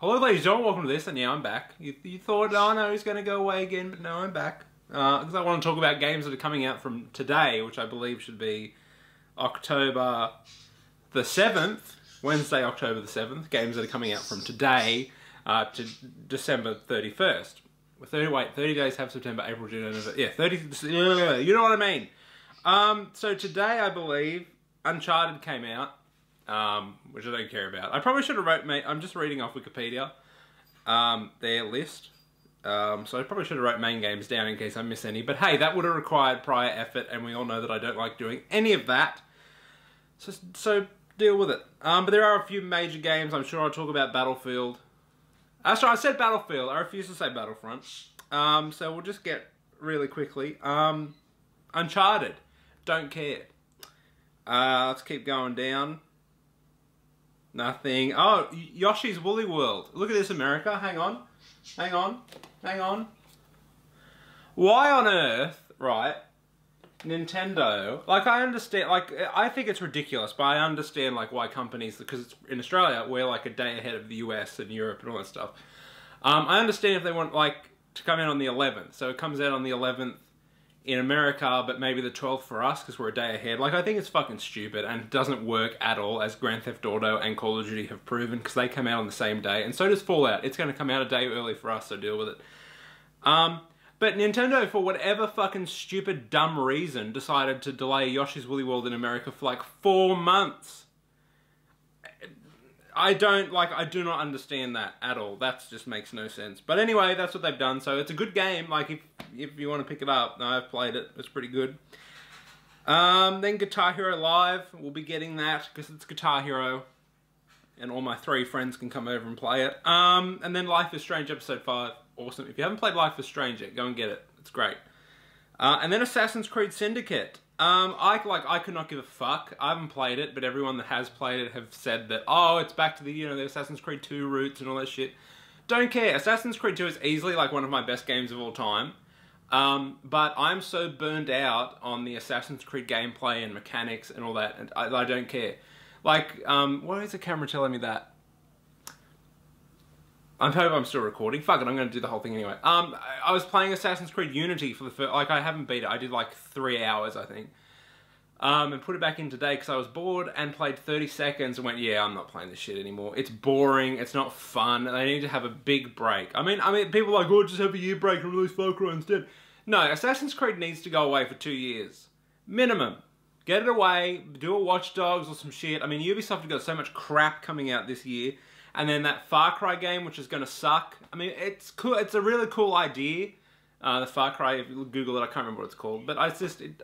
Hello ladies and gentlemen, welcome to this, and yeah, I'm back. You thought, oh no, he's going to go away again, but no, I'm back. Because I want to talk about games that are coming out from today, which I believe should be October the 7th, Wednesday, October the 7th. Games that are coming out from today to December 31st. 30 days have September, April, June, November. Yeah, 30, you know what I mean. So today, I believe, Uncharted came out. Which I don't care about. I probably should have wrote, I'm just reading off Wikipedia, their list. So I probably should have wrote main games down in case I miss any. But hey, that would have required prior effort, and we all know that I don't like doing any of that. So deal with it. But there are a few major games. I'm sure I'll talk about Battlefield. Sorry, I said Battlefield. I refuse to say Battlefront. So we'll just get really quickly. Uncharted. Don't care. Let's keep going down. Nothing. Oh, Yoshi's Woolly World. Look at this, America. Hang on. Hang on. Hang on. Why on earth, right, Nintendo, like I understand, like I think it's ridiculous, but I understand like why companies, because it's in Australia, we're like a day ahead of the US and Europe and all that stuff. I understand if they want like to come out on the 11th, so it comes out on the 11th in America, but maybe the 12th for us because we're a day ahead. Like, I think it's fucking stupid and it doesn't work at all, as Grand Theft Auto and Call of Duty have proven, because they come out on the same day, and so does Fallout. It's going to come out a day early for us, so deal with it. But Nintendo, for whatever fucking stupid, dumb reason, decided to delay Yoshi's Woolly World in America for like 4 months. I do not understand that at all. That just makes no sense. But anyway, that's what they've done. So it's a good game. Like, if you want to pick it up, I've played it. It's pretty good. Then Guitar Hero Live. We'll be getting that because it's Guitar Hero. And all my 3 friends can come over and play it. And then Life is Strange Episode 5. Awesome. If you haven't played Life is Strange yet, go and get it. It's great. And then Assassin's Creed Syndicate. I could not give a fuck. I haven't played it, but everyone that has played it have said that, oh, it's back to the, the Assassin's Creed 2 roots and all that shit. Don't care. Assassin's Creed 2 is easily like one of my best games of all time. But I'm so burned out on the Assassin's Creed gameplay and mechanics and all that, and I don't care. Like, why is the camera telling me that? I hope I'm still recording. Fuck it, I'm going to do the whole thing anyway. I was playing Assassin's Creed Unity for the first... Like, I haven't beat it. I did like 3 hours, I think. And put it back in today because I was bored and played 30 seconds and went, yeah, I'm not playing this shit anymore. It's boring. It's not fun. They need to have a big break. I mean, people are like, oh, just have a year break and release Far Cry instead. No, Assassin's Creed needs to go away for 2 years. Minimum. Get it away. Do a Watch Dogs or some shit. I mean, Ubisoft have got so much crap coming out this year. And then that Far Cry game, which is going to suck. I mean, it's cool. It's a really cool idea. The Far Cry, if you Google it, I can't remember what it's called. But I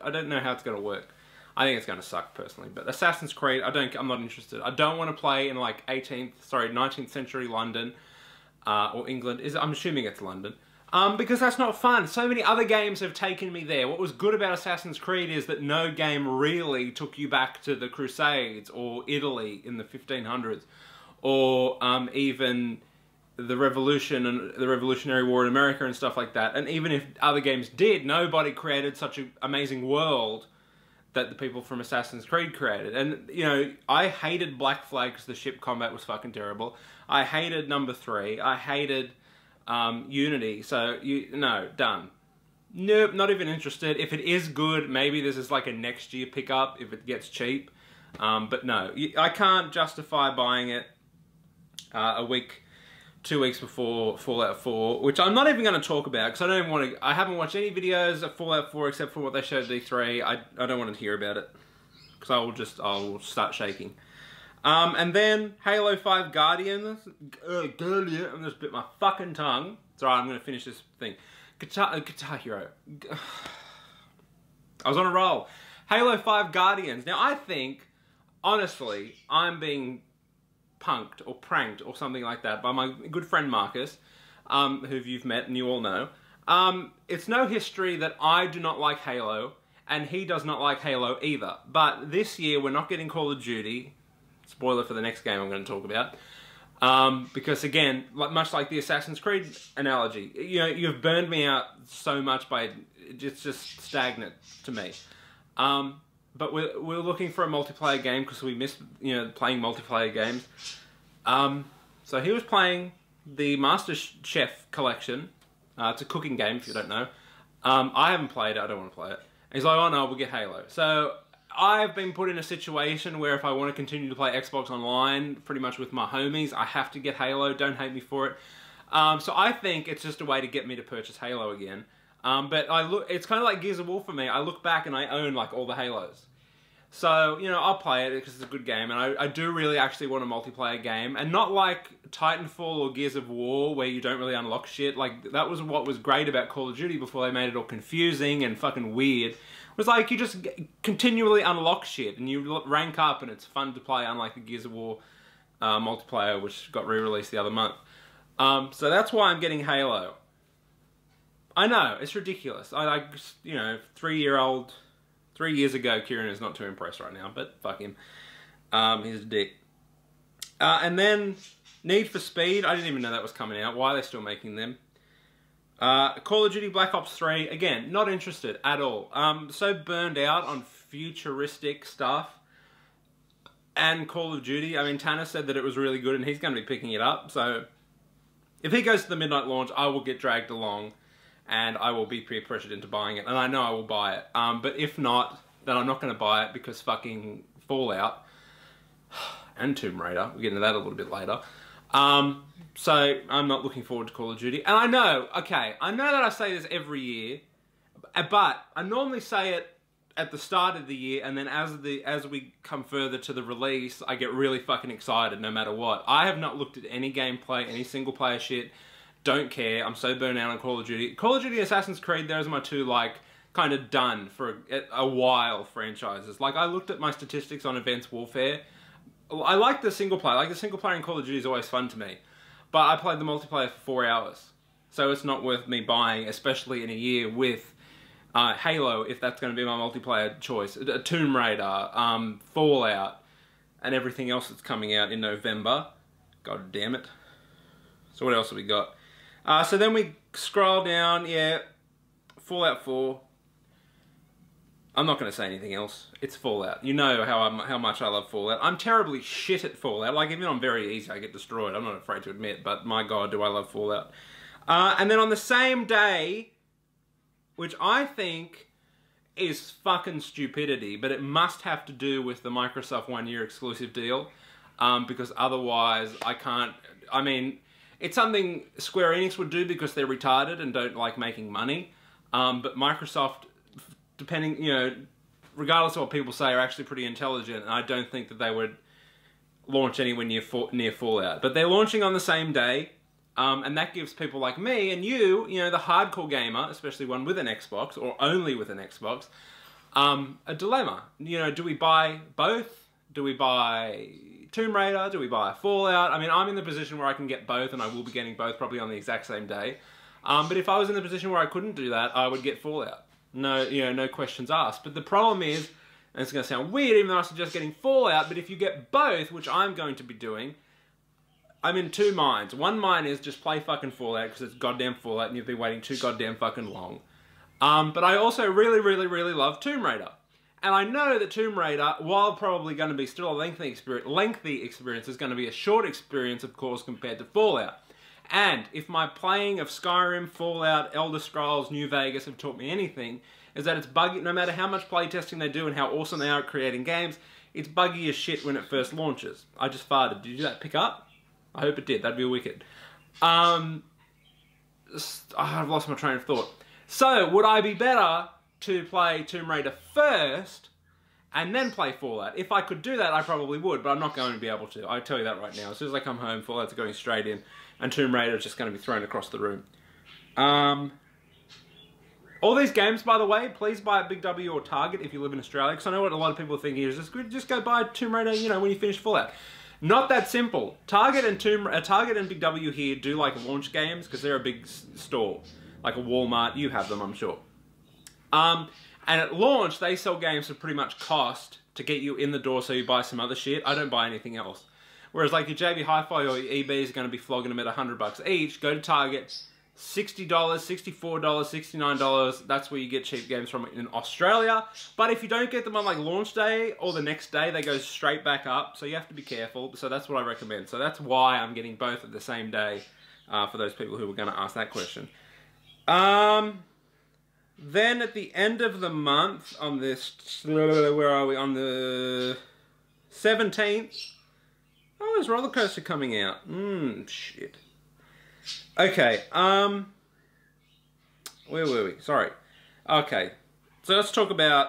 don't know how it's going to work. I think it's going to suck, personally. But Assassin's Creed, I'm not interested. I don't want to play in like 19th century London or England. I'm assuming it's London. Because that's not fun. So many other games have taken me there. What was good about Assassin's Creed is that no game really took you back to the Crusades or Italy in the 1500s. Or even the Revolution and the Revolutionary War in America and stuff like that. And even if other games did, nobody created such an amazing world that the people from Assassin's Creed created. And, I hated Black Flag because the ship combat was fucking terrible. I hated number 3. I hated Unity. So, no, done. Nope, not even interested. If it is good, maybe this is like a next year pickup if it gets cheap. But no, I can't justify buying it. A week, 2 weeks before Fallout 4, which I'm not even going to talk about because I don't even want to. I haven't watched any videos of Fallout 4 except for what they showed at D3. I don't want to hear about it because I'll start shaking. And then Halo 5 Guardians. I just bit my fucking tongue. It's alright. I'm going to finish this thing. Guitar Hero. I was on a roll. Halo 5 Guardians. Now I think, honestly, I'm being punked or pranked or something like that by my good friend Marcus, who you've met and you all know. It's no history that I do not like Halo, and he does not like Halo either. But this year we're not getting Call of Duty. Spoiler for the next game I'm going to talk about. Because again, much like the Assassin's Creed analogy, you've burned me out so much by it's just stagnant to me. But we're looking for a multiplayer game because we miss playing multiplayer games. So he was playing the Master Chef Collection. It's a cooking game, if you don't know. I haven't played it. I don't want to play it. And he's like, oh no, we'll get Halo. So I've been put in a situation where if I want to continue to play Xbox Online, pretty much with my homies, I have to get Halo. Don't hate me for it. So I think it's just a way to get me to purchase Halo again. But it's kind of like Gears of War for me. I look back and I own like all the Halos. So, you know, I'll play it because it's a good game. And I do really actually want a multiplayer game. And not like Titanfall or Gears of War where you don't really unlock shit. Like, that was what was great about Call of Duty before they made it all confusing and fucking weird. It was like you just continually unlock shit and you rank up and it's fun to play, unlike the Gears of War multiplayer, which got re-released the other month. So that's why I'm getting Halo. I know, it's ridiculous. You know, 3 years ago, Kieran is not too impressed right now, but fuck him. He's a dick. And then Need for Speed, I didn't even know that was coming out. Why are they still making them? Call of Duty Black Ops 3, again, not interested at all. So burned out on futuristic stuff. And Call of Duty, I mean, Tanner said that it was really good and he's going to be picking it up. So if he goes to the midnight launch, I will get dragged along and I will be peer-pressured into buying it. And I know I will buy it. But if not, then I'm not going to buy it because fucking Fallout and Tomb Raider, we'll get into that a little bit later. So I'm not looking forward to Call of Duty. And I know, okay, I know that I say this every year, but I normally say it at the start of the year, and then as we come further to the release, I get really fucking excited no matter what. I have not looked at any gameplay, any single player shit. Don't care. I'm so burnt out on Call of Duty. Call of Duty, Assassin's Creed, those are my two, like, kind of done for a while franchises. Like, I looked at my statistics on Advanced Warfare. I like the single player. Like, the single player in Call of Duty is always fun to me. But I played the multiplayer for 4 hours. So it's not worth me buying, especially in a year with Halo, if that's going to be my multiplayer choice. Tomb Raider, Fallout, and everything else that's coming out in November. God damn it. So what else have we got? So then we scroll down, yeah, Fallout 4. I'm not going to say anything else. It's Fallout. You know how much I love Fallout. I'm terribly shit at Fallout. Like, even on very easy, I get destroyed. I'm not afraid to admit, but my god, do I love Fallout. And then on the same day, which I think is fucking stupidity, but it must have to do with the Microsoft 1 year exclusive deal, because otherwise I can't, I mean, it's something Square Enix would do because they're retarded and don't like making money, but Microsoft, depending, you know, regardless of what people say, are actually pretty intelligent, and I don't think that they would launch anywhere near Fallout. But they're launching on the same day, and that gives people like me and you know, the hardcore gamer, especially one with an Xbox, or only with an Xbox, a dilemma. You know, do we buy both? Do we buy Tomb Raider? Do we buy Fallout? I mean, I'm in the position where I can get both, and I will be getting both probably on the exact same day. But if I was in the position where I couldn't do that, I would get Fallout. No, you know, no questions asked. But the problem is, and it's going to sound weird even though I suggest getting Fallout, but if you get both, which I'm going to be doing, I'm in two minds. One mind is just play fucking Fallout because it's goddamn Fallout and you've been waiting too goddamn fucking long. But I also really, really, really love Tomb Raider. And I know that Tomb Raider, while probably going to be still a lengthy experience, is going to be a short experience, of course, compared to Fallout. And if my playing of Skyrim, Fallout, Elder Scrolls, New Vegas have taught me anything, is that it's buggy, no matter how much playtesting they do and how awesome they are at creating games, it's buggy as shit when it first launches. I just farted. Did you that pick up? I hope it did. That'd be wicked. I've lost my train of thought. So, would I be better to play Tomb Raider first and then play Fallout? If I could do that, I probably would, but I'm not going to be able to. I tell you that right now. As soon as I come home, Fallout's going straight in, and Tomb Raider is just going to be thrown across the room. All these games, by the way, please buy at Big W or Target if you live in Australia, because I know what a lot of people are thinking is just go buy Tomb Raider, you know, when you finish Fallout. Not that simple. Target and Big W here do like launch games because they're a big store, like a Walmart. You have them, I'm sure. And at launch, they sell games for pretty much cost to get you in the door, so you buy some other shit. I don't buy anything else. Whereas like your JB Hi-Fi or your EB is going to be flogging them at $100 each. Go to Target, $60, $64, $69. That's where you get cheap games from in Australia. But if you don't get them on like launch day or the next day, they go straight back up. So you have to be careful. So that's what I recommend. So that's why I'm getting both at the same day. for those people who were going to ask that question. Then at the end of the month, on this, where are we, on the 17th, oh, there's Roller Coaster coming out. Shit. Okay, where were we? Sorry. Okay, so let's talk about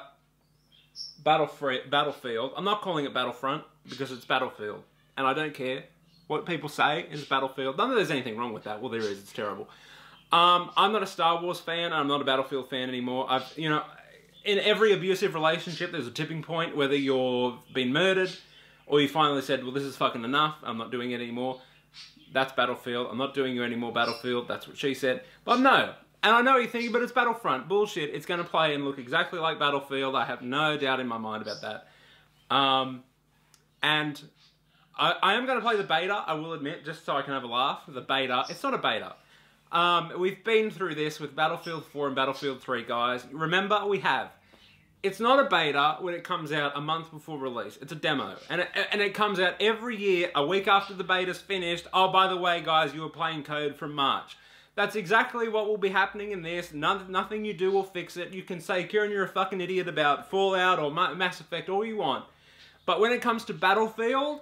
Battlefield. I'm not calling it Battlefront, because it's Battlefield, and I don't care what people say is Battlefield. Not that there's anything wrong with that. Well, there is. It's terrible. I'm not a Star Wars fan. I'm not a Battlefield fan anymore. You know, in every abusive relationship, there's a tipping point, whether you've been murdered, or you finally said, well, this is fucking enough. I'm not doing it anymore. That's Battlefield. I'm not doing you anymore, Battlefield. That's what she said. But no. And I know what you're thinking, but it's Battlefront. Bullshit. It's going to play and look exactly like Battlefield. I have no doubt in my mind about that. And I am going to play the beta, I will admit, just so I can have a laugh. The beta. It's not a beta. We've been through this with Battlefield 4 and Battlefield 3, guys. Remember, we have. It's not a beta when it comes out a month before release. It's a demo. And it comes out every year, a week after the beta's finished. Oh, by the way, guys, you were playing CoD from March. That's exactly what will be happening in this. Nothing you do will fix it. You can say, Kieran, you're a fucking idiot about Fallout or Mass Effect, all you want. But when it comes to Battlefield,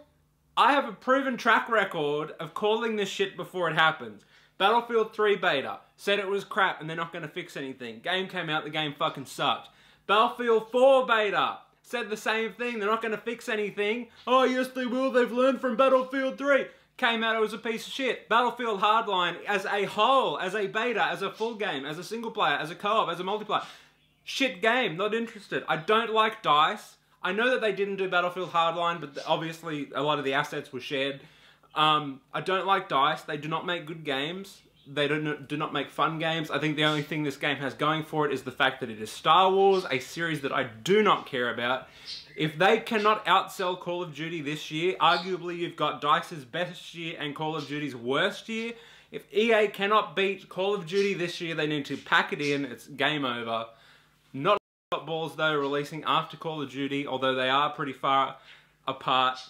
I have a proven track record of calling this shit before it happens. Battlefield 3 beta. Said it was crap and they're not going to fix anything. Game came out, the game fucking sucked. Battlefield 4 beta. Said the same thing, they're not going to fix anything. Oh yes they will, they've learned from Battlefield 3. Came out, it was a piece of shit. Battlefield Hardline as a whole, as a beta, as a full game, as a single player, as a co-op, as a multiplayer. Shit game, not interested. I don't like DICE. I know that they didn't do Battlefield Hardline, but obviously a lot of the assets were shared. I don't like DICE. They do not make good games. They do not make fun games. I think the only thing this game has going for it is the fact that it is Star Wars, a series that I do not care about. If they cannot outsell Call of Duty this year, arguably you've got DICE's best year and Call of Duty's worst year. If EA cannot beat Call of Duty this year, they need to pack it in. It's game over. Not balls though, releasing after Call of Duty, although they are pretty far apart.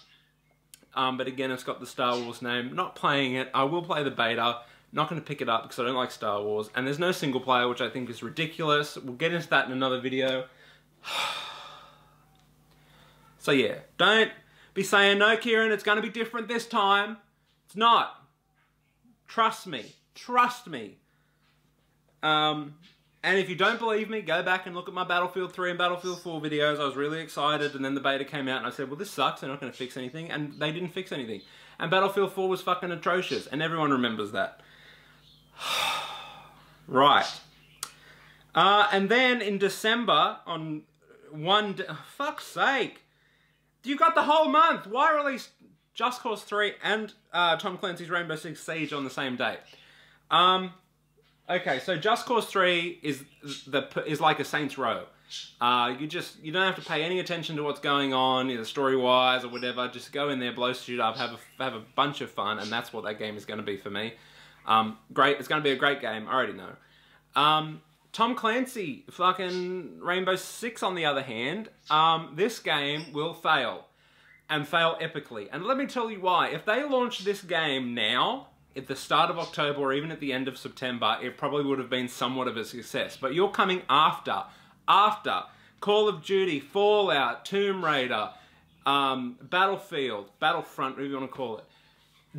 But again, it's got the Star Wars name. Not playing it. I will play the beta. Not going to pick it up because I don't like Star Wars. And there's no single player, which I think is ridiculous. We'll get into that in another video. So yeah, don't be saying, no, Kieran, it's going to be different this time. It's not. Trust me. Trust me. And if you don't believe me, go back and look at my Battlefield 3 and Battlefield 4 videos. I was really excited, and then the beta came out, and I said, well, this sucks, they're not going to fix anything, and they didn't fix anything. And Battlefield 4 was fucking atrocious, and everyone remembers that. Right. And then in December, on one day, oh, fuck's sake. You got the whole month. Why release Just Cause 3 and Tom Clancy's Rainbow Six Siege on the same date? Okay, so Just Cause 3 is like a Saints Row. You don't have to pay any attention to what's going on, either story-wise or whatever. Just go in there, blow shit up, have a bunch of fun, and that's what that game is going to be for me. Great, it's going to be a great game. I already know. Tom Clancy, fucking Rainbow Six, on the other hand, this game will fail. And fail epically. And let me tell you why. If they launched this game now, at the start of October or even at the end of September, it probably would have been somewhat of a success. But you're coming after Call of Duty, Fallout, Tomb Raider, Battlefield, Battlefront, whatever you want to call it.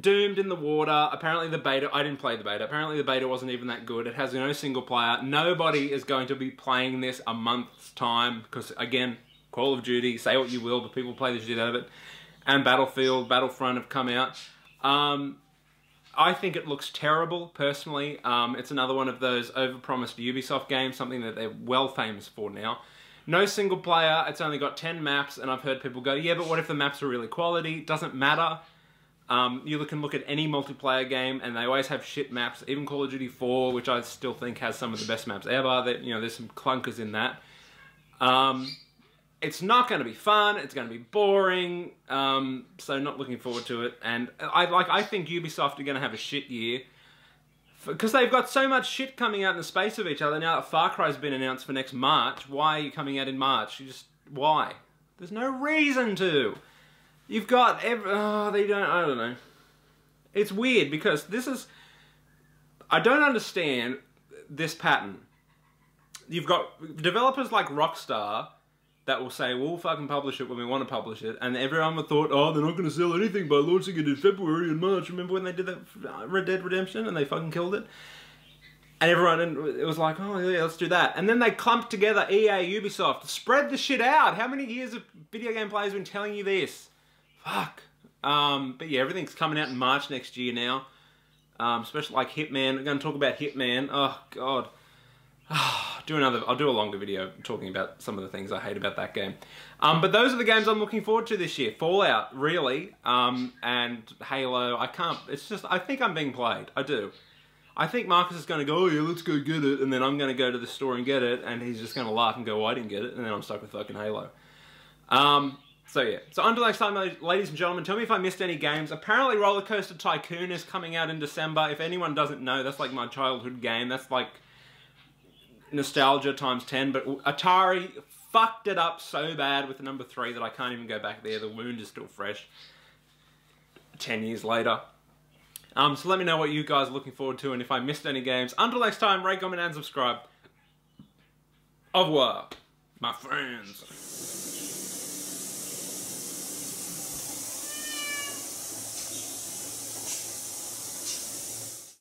Doomed in the water. Apparently the beta, I didn't play the beta. Apparently the beta wasn't even that good. It has no single player. Nobody is going to be playing this a month's time because, again, Call of Duty, say what you will, but people play the shit out of it. And Battlefield, Battlefront have come out. I think it looks terrible, personally. It's another one of those overpromised Ubisoft games, something that they're well famous for now. No single player, it's only got 10 maps, and I've heard people go, yeah, but what if the maps are really quality? Doesn't matter. You can look at any multiplayer game, and they always have shit maps. Even Call of Duty 4, which I still think has some of the best maps ever. There's some clunkers in that. It's not going to be fun. It's going to be boring. So not looking forward to it. And I think Ubisoft are going to have a shit year because they've got so much shit coming out in the space of each other. Now that Far Cry's been announced for next March, why are you coming out in March? Why? There's no reason to. You've got I don't know. It's weird because this is I don't understand this pattern. You've got developers like Rockstar that will say, we'll fucking publish it when we want to publish it, and everyone would thought, oh, they're not going to sell anything by launching it in February and March. Remember when they did that Red Dead Redemption and they fucking killed it? And everyone, it was like, oh yeah, let's do that. And then they clumped together EA, Ubisoft, spread the shit out. How many years of video game players have been telling you this? Fuck. But yeah, everything's coming out in March next year now. Especially like Hitman. We're going to talk about Hitman. Oh, God. I'll do a longer video talking about some of the things I hate about that game. But those are the games I'm looking forward to this year. Fallout, really. And Halo. I think I'm being played. I do. I think Marcus is going to go, oh yeah, let's go get it. And then I'm going to go to the store and get it. And he's just going to laugh and go, oh, I didn't get it. And then I'm stuck with fucking Halo. So yeah. So until next time, ladies and gentlemen, tell me if I missed any games. Apparently Roller Coaster Tycoon is coming out in December. If anyone doesn't know, that's like my childhood game. That's like nostalgia times 10, but Atari fucked it up so bad with the number 3 that I can't even go back there. The wound is still fresh 10 years later. So let me know what you guys are looking forward to, and if I missed any games. Until next time, rate, comment, and subscribe. Au revoir, my friends.